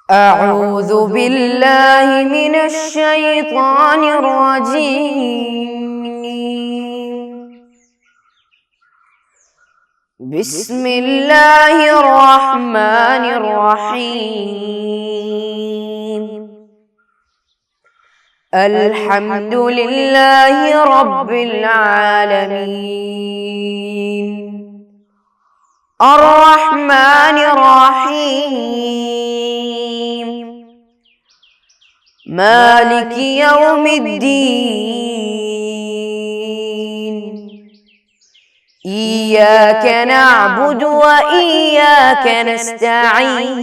أعوذ بالله من الشيطان الرجيم. بسم الله الرحمن الرحيم. الحمد لله رب العالمين الرحمن الرحيم مالك يوم الدين إياك نعبد وإياك نستعين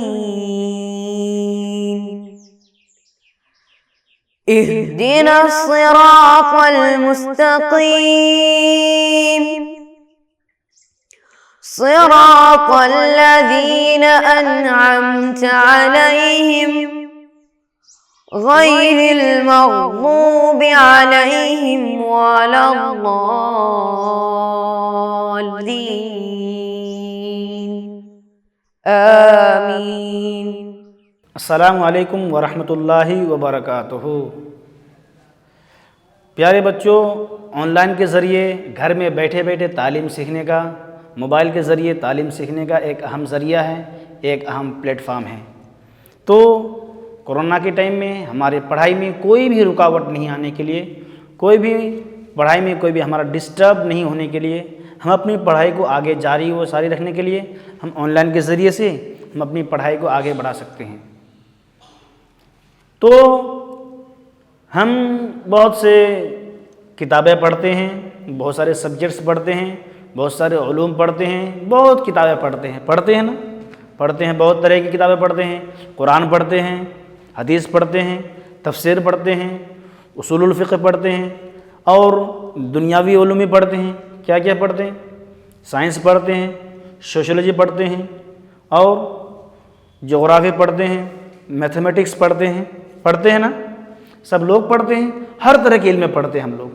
اهدنا الصراط المستقيم صراط الذين أنعمت عليهم غير المغضوب عليهم ولا الضالين آمين. السلام علیکم ورحمۃ اللہ وبرکاتہ. پیارے بچوں، آن لائن کے ذریعے گھر میں بیٹھے بیٹھے تعلیم سیکھنے کا، موبائل کے ذریعے تعلیم سیکھنے کا ایک اہم ذریعہ ہے، ایک اہم پلیٹ فارم ہے. تو کورونا کے ٹائم میں ہمارے پڑھائی میں کوئی بھی رکاوٹ نہیں آنے کے لیے، کوئی بھی پڑھائی میں کوئی بھی ہمارا ڈسٹرب نہیں ہونے کے لیے، ہم اپنی پڑھائی کو آگے جاری و ساری رکھنے کے لیے ہم آن لائن کے ذریعے سے ہم اپنی پڑھائی کو آگے بڑھا سکتے ہیں. تو ہم بہت سے کتابیں پڑھتے ہیں، بہت سارے سبجیکٹس پڑھتے ہیں، بہت سارے علوم پڑھتے ہیں، بہت کتابیں پڑھتے ہیں نا، پڑھتے ہیں، بہت طرح کی کتابیں پڑھتے ہیں. قرآن پڑھتے ہیں، حدیث پڑھتے ہیں، تفسیر پڑھتے ہیں، اصول الفقہ پڑھتے ہیں، اور دنیاوی علوم پڑھتے ہیں. کیا کیا پڑھتے ہیں؟ سائنس پڑھتے ہیں، سوشولوجی پڑھتے ہیں، اور جغرافی پڑھتے ہیں، میتھمیٹکس پڑھتے ہیں نا، سب لوگ پڑھتے ہیں. ہر طرح کے علم پڑھتے ہیں ہم لوگ.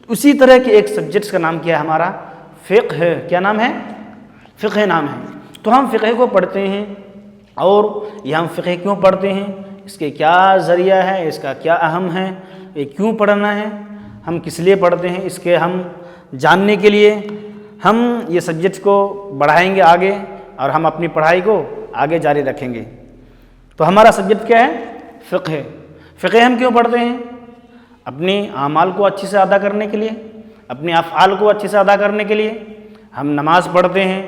اسی طرح کے ایک سبجیکٹس کا نام کیا ہے ہمارا؟ فقہ ہے. کیا نام ہے؟ فقہ نام ہے. تو ہم فقہ کو پڑھتے ہیں. اور یہ ہم فقہ کیوں پڑھتے ہیں؟ اس کے کیا ذریعہ ہے؟ اس کا کیا اہم ہے؟ یہ کیوں پڑھنا ہے؟ ہم کس لیے پڑھتے ہیں؟ اس کے ہم جاننے کے لیے ہم یہ سبجیکٹس کو بڑھائیں گے آگے، اور ہم اپنی پڑھائی کو آگے جاری رکھیں گے. تو ہمارا سبجیکٹ کیا ہے؟ فقہ ہے. فقہ ہم کیوں پڑھتے ہیں؟ اپنی اعمال کو اچھے سے ادا کرنے کے لیے، اپنے افعال کو اچھے سے ادا کرنے کے لیے. ہم نماز پڑھتے ہیں،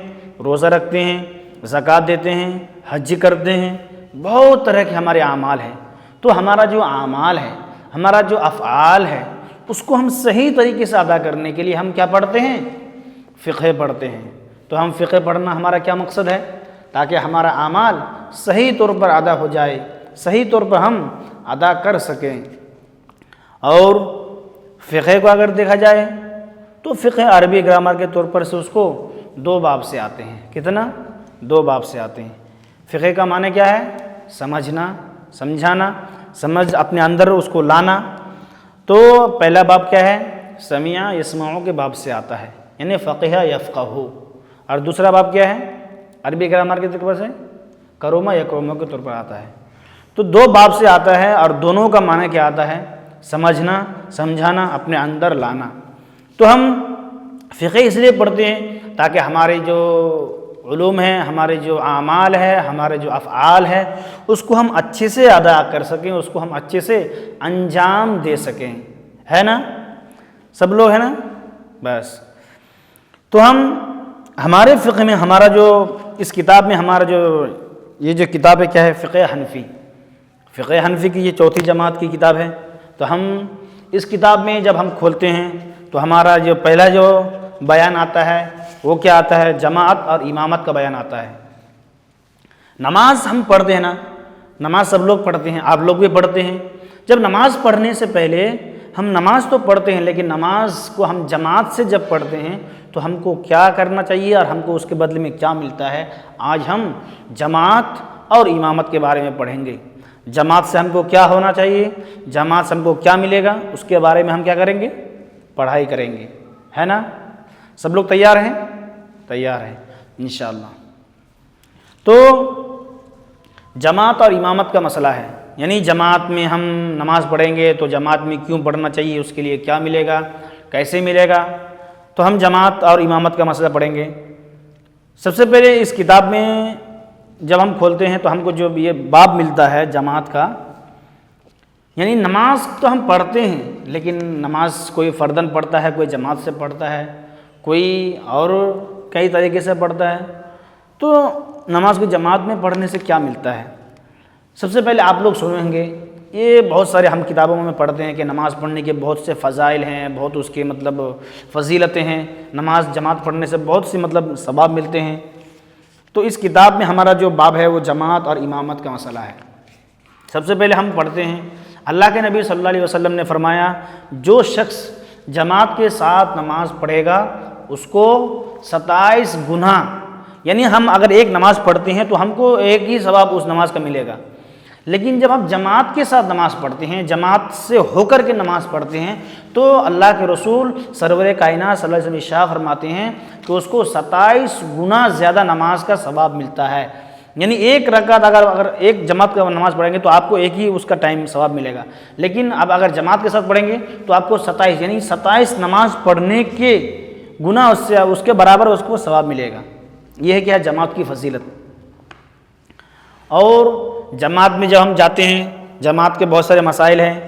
روزہ رکھتے ہیں، زکوٰۃ دیتے ہیں، حج کرتے ہیں، بہت طرح کے ہمارے اعمال ہیں. تو ہمارا جو اعمال ہے، ہمارا جو افعال ہے، اس کو ہم صحیح طریقے سے ادا کرنے کے لیے ہم کیا پڑھتے ہیں؟ فقہ پڑھتے ہیں. تو ہم فقہ پڑھنا ہمارا کیا مقصد ہے؟ تاکہ ہمارا اعمال صحیح طور پر ادا ہو جائے، صحیح طور پر ہم ادا کر سکیں. اور فقہ کو اگر دیکھا جائے تو فقہ عربی گرامر کے طور پر سے اس کو 2 باب سے آتے ہیں. کتنا؟ 2 باب سے آتے ہیں. فقہ کا معنی کیا ہے؟ سمجھنا، سمجھانا، سمجھ اپنے اندر اس کو لانا. تو پہلا باب کیا ہے؟ سمیع یسمعو کے باب سے آتا ہے، یعنی فقہ یفقہ. اور دوسرا باب کیا ہے؟ عربی گرامر کے طور پر سے کروما یکروما کے طور پر آتا ہے. تو 2 باب سے آتا ہے، اور دونوں کا معنی کیا آتا ہے؟ سمجھنا، سمجھانا، اپنے اندر لانا. تو ہم فقہ اس لیے پڑھتے ہیں تاکہ ہمارے جو علوم ہیں، ہمارے جو اعمال ہے، ہمارے جو افعال ہے، اس کو ہم اچھے سے ادا کر سکیں، اس کو ہم اچھے سے انجام دے سکیں. ہے نا؟ سب لوگ ہیں نا؟ بس. تو ہم ہمارے فقہ میں ہمارا جو اس کتاب میں ہمارا جو یہ جو کتاب ہے کیا ہے؟ فقہ حنفی. فقہ حنفی کی یہ 4تھی جماعت کی کتاب ہے. تو ہم اس کتاب میں جب ہم کھولتے ہیں تو ہمارا جو پہلا جو بیان آتا ہے وہ کیا آتا ہے؟ جماعت اور امامت کا بیان آتا ہے. نماز ہم پڑھتے ہیں نا، نماز سب لوگ پڑھتے ہیں، آپ لوگ بھی پڑھتے ہیں. جب نماز پڑھنے سے پہلے ہم نماز تو پڑھتے ہیں، لیکن نماز کو ہم جماعت سے جب پڑھتے ہیں تو ہم کو کیا کرنا چاہیے اور ہم کو اس کے بدلے میں کیا ملتا ہے؟ آج ہم جماعت اور امامت کے بارے میں پڑھیں گے. جماعت سے ہم کو کیا ہونا چاہیے، جماعت سے ہم کو کیا ملے گا، اس کے بارے میں ہم کیا کریں گے؟ پڑھائی کریں گے. ہے نا؟ سب لوگ تیار ہیں؟ تیار ہیں انشاءاللہ. تو جماعت اور امامت کا مسئلہ ہے، یعنی جماعت میں ہم نماز پڑھیں گے تو جماعت میں کیوں پڑھنا چاہیے، اس کے لیے کیا ملے گا، کیسے ملے گا، تو ہم جماعت اور امامت کا مسئلہ پڑھیں گے۔ سب سے پہلے اس کتاب میں جب ہم کھولتے ہیں تو ہم کو جو یہ باب ملتا ہے جماعت کا، یعنی نماز تو ہم پڑھتے ہیں، لیکن نماز کوئی فرداً پڑھتا ہے، کوئی جماعت سے پڑھتا ہے، کوئی اور کئی طریقے سے پڑھتا ہے، تو نماز کو جماعت میں پڑھنے سے کیا ملتا ہے۔ سب سے پہلے آپ لوگ سنیں گے، یہ بہت سارے ہم کتابوں میں پڑھتے ہیں کہ نماز پڑھنے کے بہت سے فضائل ہیں، بہت اس کے مطلب فضیلتیں ہیں، نماز جماعت پڑھنے سے بہت سی مطلب ثواب ملتے ہیں۔ تو اس کتاب میں ہمارا جو باب ہے وہ جماعت اور امامت کا مسئلہ ہے۔ سب سے پہلے ہم پڑھتے ہیں، اللہ کے نبی صلی اللہ علیہ وسلم نے فرمایا، جو شخص جماعت کے ساتھ نماز پڑھے گا اس کو 27 گنا، یعنی ہم اگر ایک نماز پڑھتے ہیں تو ہم کو ایک ہی ثواب اس نماز کا ملے گا، لیکن جب ہم جماعت کے ساتھ نماز پڑھتے ہیں، جماعت سے ہو کر کے نماز پڑھتے ہیں، تو اللہ کے رسول سرور کائنات صلی اللہ علیہ وسلم ارشاد فرماتے ہیں کہ اس کو 27 گنا زیادہ نماز کا ثواب ملتا ہے۔ یعنی ایک رکعت اگر ایک جماعت کا نماز پڑھیں گے تو آپ کو ایک ہی اس کا ٹائم ثواب ملے گا، لیکن اب اگر جماعت کے ساتھ پڑھیں گے تو آپ کو 27 یعنی 27 نماز پڑھنے کے گناہ اس کے برابر اس کو ثواب ملے گا۔ یہ ہے کیا جماعت کی فضیلت۔ اور جماعت میں جب ہم جاتے ہیں، جماعت کے بہت سارے مسائل ہیں۔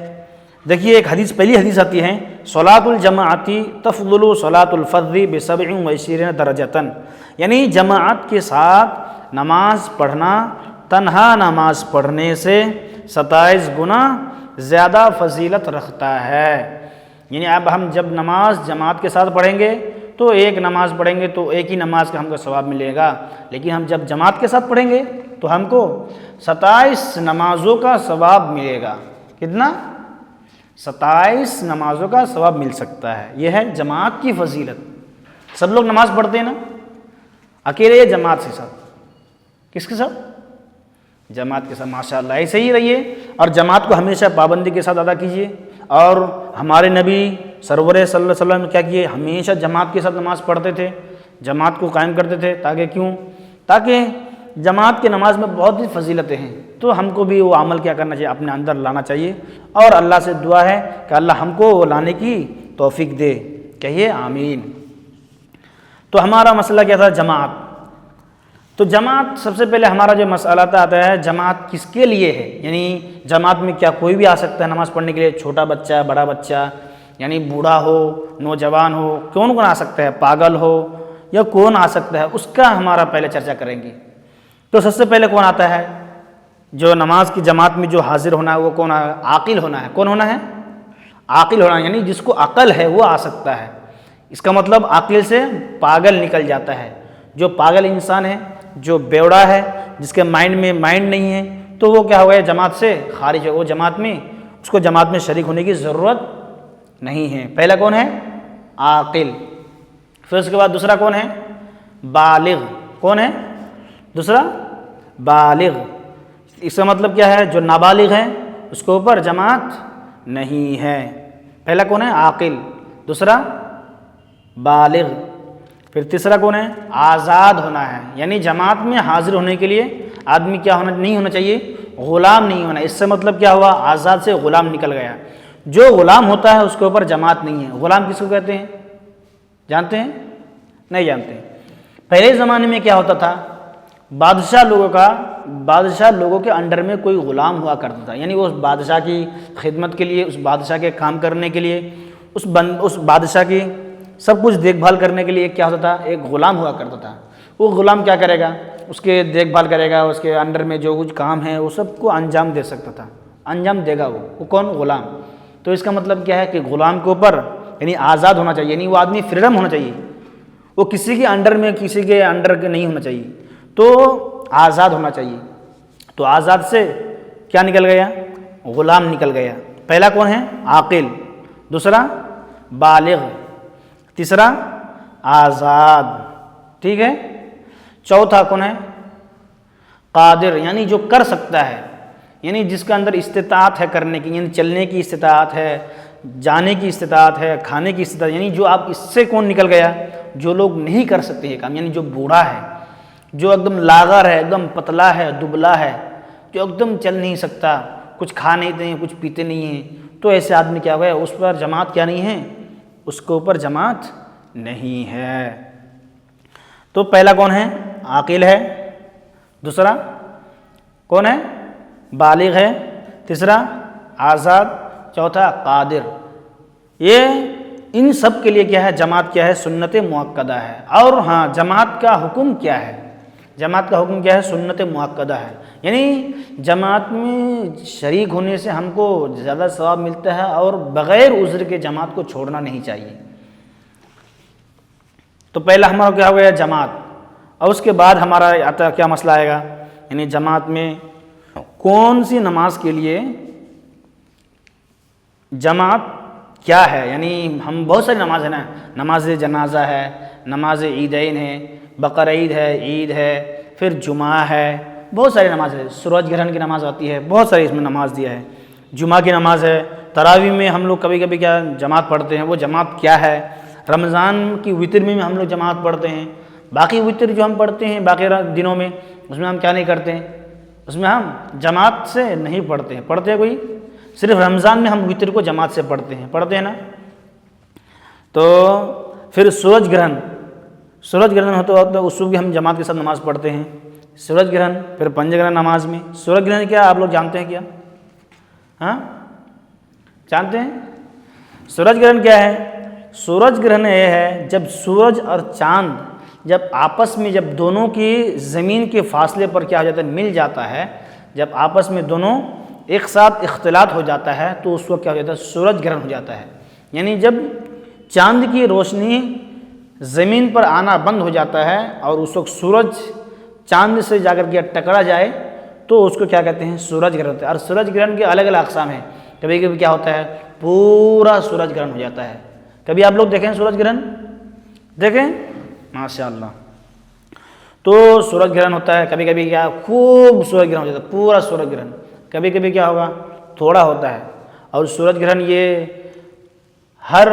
دیکھیے ایک حدیث، پہلی حدیث آتی ہے، صلاۃ الجماعت تفضل صلاۃ الفرد ب27 درجۃ، یعنی جماعت کے ساتھ نماز پڑھنا تنہا نماز پڑھنے سے 27 گنا زیادہ فضیلت رکھتا ہے۔ یعنی اب ہم جب نماز جماعت کے ساتھ پڑھیں گے تو ایک نماز پڑھیں گے تو ایک ہی نماز کا ہم کو ثواب ملے گا، لیکن ہم جب جماعت کے ساتھ پڑھیں گے تو ہم کو 27 نمازوں کا ثواب ملے گا۔ کتنا؟ 27 نمازوں کا ثواب مل سکتا ہے۔ یہ ہے جماعت کی فضیلت۔ سب لوگ نماز پڑھتے ہیں نا، اکیلے یا جماعت کے ساتھ؟ کس کے ساتھ؟ جماعت کے ساتھ۔ ماشاءاللہ ایسے ہی رہیے اور جماعت کو ہمیشہ پابندی کے ساتھ ادا کیجیے۔ اور ہمارے نبی سرور صلی اللہ علیہ وسلم نے کیا کیے، ہمیشہ جماعت کے ساتھ نماز پڑھتے تھے، جماعت کو قائم کرتے تھے، تاکہ جماعت کی نماز میں بہت ہی فضیلتیں ہیں، تو ہم کو بھی وہ عمل کیا کرنا چاہیے، اپنے اندر لانا چاہیے، اور اللہ سے دعا ہے کہ اللہ ہم کو وہ لانے کی توفیق دے، کہیے آمین۔ تو ہمارا مسئلہ کیا تھا؟ جماعت۔ تو جماعت سب سے پہلے ہمارا جو مسئلہ آتا ہے، جماعت کس کے لیے ہے، یعنی جماعت میں کیا کوئی بھی آ سکتا ہے نماز پڑھنے کے لیے؟ چھوٹا بچہ، بڑا بچہ، یعنی بوڑھا ہو، نوجوان ہو، کون آ سکتا ہے؟ پاگل ہو یا کون آ سکتا ہے، اس کا ہمارا پہلے چرچا کریں گے۔ تو سب سے پہلے کون آتا ہے؟ جو نماز کی جماعت میں جو حاضر ہونا ہے وہ کون ہے؟ عاقل ہونا ہے۔ کون ہونا ہے؟ عاقل ہونا، یعنی جس کو عقل ہے وہ آ سکتا ہے۔ اس کا مطلب عاقل سے پاگل نکل جاتا ہے۔ جو پاگل انسان ہے، جو بیوڑا ہے، جس کے مائنڈ میں مائنڈ نہیں ہے، تو وہ کیا ہو گیا؟ جماعت سے خارج ہے، وہ جماعت میں اس کو جماعت میں شریک ہونے کی ضرورت نہیں ہے۔ پہلا کون ہے؟ عاقل۔ پھر اس کے بعد دوسرا کون ہے؟ بالغ۔ کون ہے دوسرا؟ بالغ۔ اس کا مطلب کیا ہے؟ جو نابالغ ہے اس کے اوپر جماعت نہیں ہے۔ پہلا کون ہے؟ عاقل، دوسرا بالغ، پھر تیسرا کون ہے؟ آزاد ہونا ہے، یعنی جماعت میں حاضر ہونے کے لیے آدمی کیا نہیں ہونا چاہیے؟ غلام نہیں ہونا۔ اس سے مطلب کیا ہوا؟ آزاد سے غلام نکل گیا۔ جو غلام ہوتا ہے اس کے اوپر جماعت نہیں ہے۔ غلام کس کو کہتے ہیں؟ جانتے ہیں؟ نہیں جانتے۔ پہلے زمانے میں کیا ہوتا تھا؟ بادشاہ لوگوں کے انڈر میں کوئی غلام ہوا کرتا تھا، یعنی وہ اس بادشاہ کی خدمت کے لیے، اس بادشاہ کے کام کرنے کے لیے، اس بادشاہ کی سب کچھ دیکھ بھال کرنے کے لیے کیا ہوتا تھا؟ ایک غلام ہوا کرتا تھا۔ وہ غلام کیا کرے گا؟ اس کے دیکھ بھال کرے گا، اس کے انڈر میں جو کچھ کام ہے وہ سب کو انجام دے سکتا تھا، انجام دے گا وہ کون؟ غلام۔ تو اس کا مطلب کیا ہے کہ غلام کے اوپر یعنی آزاد ہونا چاہیے، یعنی وہ آدمی فریڈم ہونا چاہیے، وہ کسی کے انڈر میں کسی کے انڈر کے نہیں ہونا چاہیے، تو آزاد ہونا چاہیے۔ تو آزاد سے کیا نکل گیا؟ غلام نکل گیا۔ پہلا کون ہے؟ عاقل، دوسرا بالغ، تیسرا آزاد، ٹھیک ہے۔ چوتھا کون ہے؟ قادر، یعنی جو کر سکتا ہے، یعنی جس کے اندر استطاعت ہے کرنے کی، یعنی چلنے کی استطاعت ہے، جانے کی استطاعت ہے، کھانے کی استطاعت، یعنی جو آپ اس سے کون نکل گیا؟ جو لوگ نہیں کر سکتے یہ کام، یعنی جو بوڑھا ہے، جو ایک دم لاغر ہے، ایک دم پتلا ہے، دبلا ہے، جو ایک دم چل نہیں سکتا، کچھ کھا نہیں ہیں، کچھ پیتے نہیں ہیں، تو ایسے آدمی کیا ہوگا، اس پر جماعت کیا نہیں ہے، اس کے اوپر جماعت نہیں ہے۔ تو پہلا کون ہے، عاقل ہے، دوسرا کون ہے، بالغ ہے، تیسرا آزاد، چوتھا قادر۔ یہ ان سب کے لیے کیا ہے، جماعت کیا ہے، سنت مؤکدہ ہے۔ اور ہاں، جماعت کا حکم کیا ہے، جماعت کا حکم کیا ہے، سنت مؤکدہ ہے، یعنی جماعت میں شریک ہونے سے ہم کو زیادہ ثواب ملتا ہے، اور بغیر عذر کے جماعت کو چھوڑنا نہیں چاہیے۔ تو پہلا ہمارا کیا ہو گیا، جماعت، اور اس کے بعد ہمارا آتا کیا مسئلہ آئے گا، یعنی جماعت میں کون سی نماز کے لیے جماعت کیا ہے، یعنی ہم بہت ساری نماز ہے نا، نماز جنازہ ہے، نماز عیدین ہے، بقرعید ہے، عید ہے، پھر جمعہ ہے، بہت ساری نماز ہے، سورج گرہن کی نماز آتی ہے، بہت ساری اس میں نماز دیا ہے، جمعہ کی نماز ہے، تراویح میں ہم لوگ کبھی کبھی کیا جماعت پڑھتے ہیں، وہ جماعت کیا ہے، رمضان کی وتر میں ہم لوگ جماعت پڑھتے ہیں، باقی وتر جو ہم پڑھتے ہیں باقی دنوں میں، اس میں ہم کیا نہیں کرتے ہیں، اس میں ہم جماعت سے نہیں پڑھتے ہیں، پڑھتے ہیں کوئی، صرف رمضان میں ہم وتر کو جماعت سے پڑھتے ہیں نا۔ تو پھر سورج گرہن ہوتا ہے، اس وقت بھی ہم جماعت کے ساتھ نماز پڑھتے ہیں، سورج گرہن، پھر پنج گرہن نماز میں، سورج گرہن کیا آپ لوگ جانتے ہیں کیا، ہاں جانتے ہیں، سورج گرہن کیا ہے، سورج گرہن یہ ہے جب سورج اور چاند جب آپس میں، جب دونوں کی زمین کے فاصلے پر کیا ہو جاتا ہے، مل جاتا ہے، جب آپس میں دونوں ایک ساتھ اختلاط ہو جاتا ہے، تو اس وقت کیا ہو جاتا ہے، سورج گرہن ہو جاتا ہے، یعنی جب چاند کی روشنی زمین پر آنا بند ہو جاتا ہے، اور اس وقت سورج چاند سے جا کر کے ٹکرا جائے، تو اس کو کیا کہتے ہیں، سورج گرہن ہوتا ہے۔ اور سورج گرہن کے الگ الگ اقسام ہیں، کبھی کبھی کیا ہوتا ہے، پورا سورج گرہن ہو جاتا ہے، کبھی آپ لوگ دیکھیں سورج گرہن، دیکھیں ماشاء اللہ، تو سورج گرہن ہوتا ہے، کبھی کبھی کیا خوب سورج گرہن ہو جاتا ہے، پورا سورج گرہن، کبھی کبھی کیا ہوگا، تھوڑا ہوتا ہے۔ اور سورج گرہن یہ ہر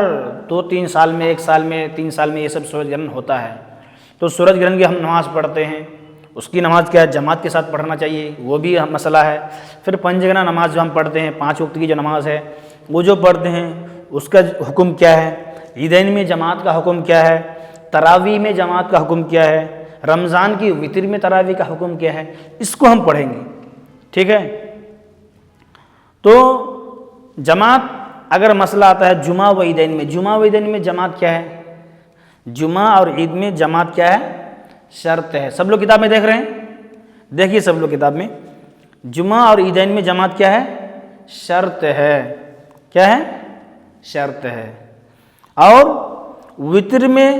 2-3 سال میں، 1 سال میں، 3 سال میں یہ سب سورج گرہن ہوتا ہے۔ تو سورج گرہن کی ہم نماز پڑھتے ہیں، اس کی نماز کیا ہے، جماعت کے ساتھ پڑھنا چاہیے، وہ بھی مسئلہ ہے۔ پھر پنج گنا نماز جو ہم پڑھتے ہیں، 5 وقت کی جو نماز ہے، وہ جو پڑھتے ہیں اس کا حکم کیا ہے، عیدین میں جماعت کا حکم کیا ہے، تراویح میں جماعت کا حکم کیا ہے، رمضان کی وتر میں تراویح کا حکم کیا ہے، اس کو ہم پڑھیں گے، ٹھیک ہے۔ تو جماعت اگر مسئلہ آتا ہے جمعہ و عیدین میں، جمعہ و عیدین میں جماعت کیا ہے، جمعہ اور عید میں جماعت کیا ہے، شرط ہے۔ سب لوگ کتاب میں دیکھ رہے ہیں، دیکھیے سب لوگ کتاب میں، جمعہ اور عیدین میں جماعت کیا ہے، شرط ہے، کیا ہے، شرط ہے۔ اور وتر میں،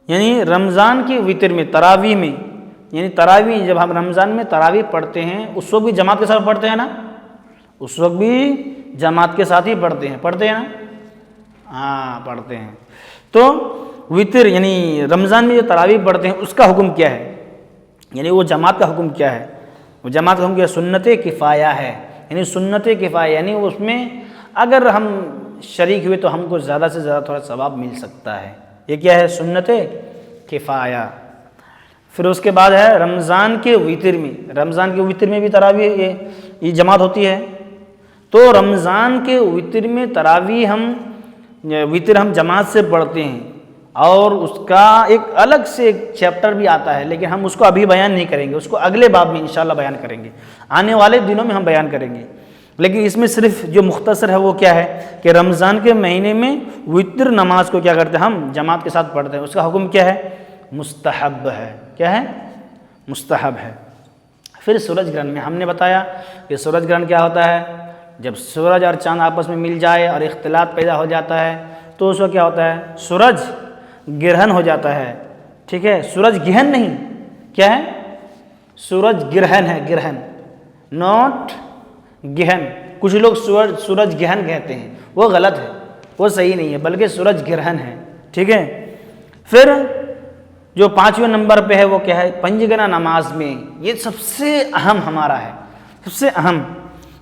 یعنی رمضان کی وتر میں، تراویح میں، یعنی تراویح جب ہم رمضان میں تراویح پڑھتے ہیں، اس وقت بھی جماعت کے ساتھ پڑھتے ہیں نا، اس وقت بھی جماعت کے ساتھ ہی پڑھتے ہیں نا، ہاں پڑھتے ہیں۔ تو وتر یعنی رمضان میں جو تراویح پڑھتے ہیں، اس کا حکم کیا ہے، یعنی وہ جماعت کا حکم کیا ہے، وہ جماعت کا حکم کیا ہے، سنت کفایہ ہے، یعنی سنت کفایہ، یعنی اس میں اگر ہم شریک ہوئے تو ہم کو زیادہ سے زیادہ تھوڑا ثواب مل سکتا ہے، یہ کیا ہے، سنت کفایہ۔ پھر اس کے بعد ہے رمضان کے وتر میں، رمضان کے وتر میں بھی تراویح یہ جماعت ہوتی ہے، تو رمضان کے وتر میں تراویح وتر ہم جماعت سے پڑھتے ہیں، اور اس کا ایک الگ سے ایک چیپٹر بھی آتا ہے، لیکن ہم اس کو ابھی بیان نہیں کریں گے، اس کو اگلے باب میں انشاءاللہ بیان کریں گے، آنے والے دنوں میں ہم بیان کریں گے۔ لیکن اس میں صرف جو مختصر ہے وہ کیا ہے کہ رمضان کے مہینے میں وتر نماز کو کیا کرتے ہیں، ہم جماعت کے ساتھ پڑھتے ہیں، اس کا حکم کیا ہے، مستحب ہے، کیا ہے، مستحب ہے۔ پھر سورج گرہن میں ہم نے بتایا کہ سورج گرہن کیا ہوتا ہے، جب سورج اور چاند آپس میں مل جائے اور اختلاط پیدا ہو جاتا ہے، تو اس کو کیا ہوتا ہے، سورج گرہن ہو جاتا ہے، ٹھیک ہے، سورج گہن نہیں، کیا ہے، سورج گرہن ہے، گرہن، ناٹ گہن۔ کچھ لوگ سورج گہن کہتے ہیں، وہ غلط ہے، وہ صحیح نہیں ہے، بلکہ سورج گرہن ہے، ٹھیک ہے۔ پھر جو 5ویں نمبر پہ ہے وہ کیا ہے، پنجگنا نماز میں، یہ سب سے اہم ہمارا ہے، سب سے اہم،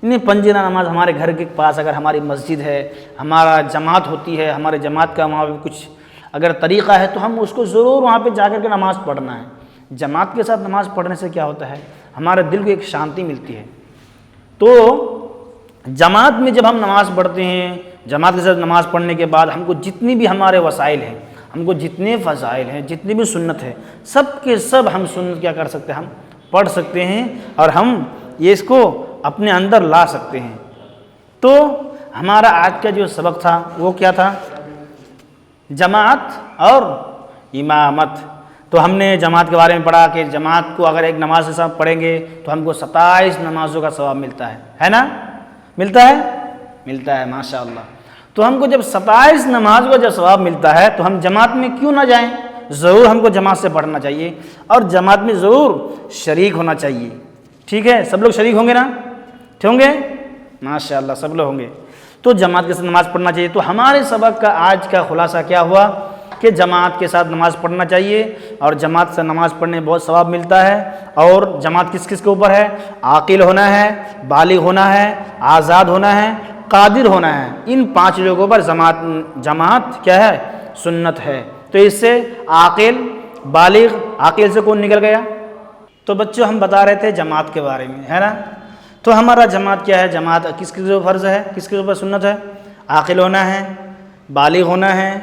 یعنی پنجگنا نماز ہمارے گھر کے پاس اگر ہماری مسجد ہے، ہمارا جماعت ہوتی ہے، ہمارے جماعت کا وہاں پہ کچھ اگر طریقہ ہے تو ہم اس کو ضرور وہاں پہ جا کر کے نماز پڑھنا ہے۔ جماعت کے ساتھ نماز پڑھنے سے کیا ہوتا ہے، ہمارے دل کو ایک شانتی ملتی ہے۔ تو جماعت میں جب ہم نماز پڑھتے ہیں، جماعت کے ساتھ نماز پڑھنے کے بعد ہم کو جتنی بھی ہمارے وسائل ہیں، ہم کو جتنے فضائل ہیں، جتنی بھی سنت ہے، سب کے سب ہم سنت کیا کر سکتے ہیں، ہم پڑھ سکتے ہیں اور ہم یہ اس کو اپنے اندر لا سکتے ہیں۔ تو ہمارا آج کا جو سبق تھا وہ کیا تھا؟ جماعت اور امامت۔ تو ہم نے جماعت کے بارے میں پڑھا کہ جماعت کو اگر ایک نماز کے ساتھ پڑھیں گے تو ہم کو 27 نمازوں کا ثواب ملتا ہے نا؟ ملتا ہے؟ ملتا ہے، ماشاءاللہ۔ تو ہم کو جب 27 نماز کا جب ثواب ملتا ہے تو ہم جماعت میں کیوں نہ جائیں؟ ضرور ہم کو جماعت سے پڑھنا چاہیے اور جماعت میں ضرور شریک ہونا چاہیے۔ ٹھیک ہے، سب لوگ شریک ہوں گے نا؟ ہوں گے؟ ماشاءاللہ سب لوگ ہوں گے۔ تو جماعت کے ساتھ نماز پڑھنا چاہیے۔ تو ہمارے سبق کا آج کا خلاصہ کیا ہوا کہ جماعت کے ساتھ نماز پڑھنا چاہیے اور جماعت سے نماز پڑھنے میں بہت ثواب ملتا ہے۔ اور جماعت کس کس کے اوپر ہے؟ عاقل ہونا ہے، بالغ ہونا ہے، آزاد ہونا ہے، قادر ہونا ہے۔ ان 5 لوگوں پر جماعت کیا ہے؟ سنت ہے۔ تو اس سے عاقل، بالغ، عاقل سے کون نکل گیا؟ تو بچوں ہم بتا رہے تھے جماعت کے بارے میں، ہے نا؟ تو ہمارا جماعت کیا ہے؟ جماعت کس کے اوپر فرض ہے، کس کے اوپر سنت ہے؟ عاقل ہونا ہے، بالغ ہونا ہے،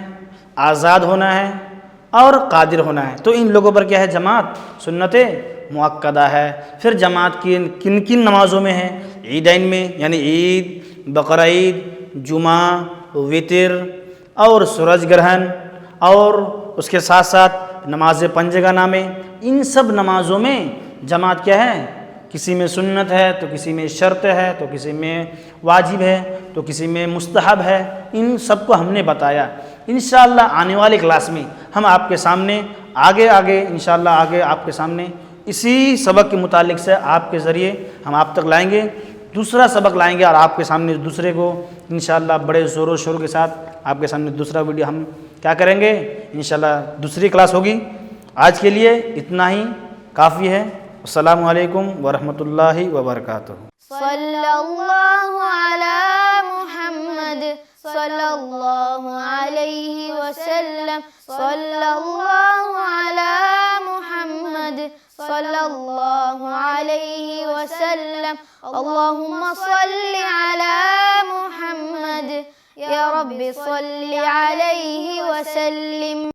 آزاد ہونا ہے اور قادر ہونا ہے۔ تو ان لوگوں پر کیا ہے؟ جماعت سنت مؤکدہ ہے۔ پھر جماعت کن کن نمازوں میں ہے؟ عیدین میں، یعنی عید، بقرعید، جمعہ، وطر اور سورج گرہن، اور اس کے ساتھ ساتھ نماز پنجگانہ نامے، ان سب نمازوں میں جماعت کیا ہے؟ کسی میں سنت ہے تو کسی میں شرط ہے تو کسی میں واجب ہے تو کسی میں مستحب ہے۔ ان سب کو ہم نے بتایا۔ انشاءاللہ آنے والے کلاس میں ہم آپ کے سامنے آگے انشاءاللہ آپ کے سامنے اسی سبق کے متعلق سے آپ کے ذریعے ہم آپ تک لائیں گے، دوسرا سبق لائیں گے اور آپ کے سامنے دوسرے کو انشاءاللہ بڑے زور و شور کے ساتھ آپ کے سامنے دوسرا ویڈیو ہم کیا کریں گے؟ انشاءاللہ دوسری کلاس ہوگی۔ آج کے لیے اتنا ہی کافی ہے۔ السلام علیکم ورحمۃ اللہ وبرکاتہ۔ صلی اللہ علی محمد صلی اللہ علیہ وسلم، صلی اللہ علی محمد صلی اللہ علیہ وسلم، اللہم صلی علی محمد، یا رب صلی علیہ وسلم۔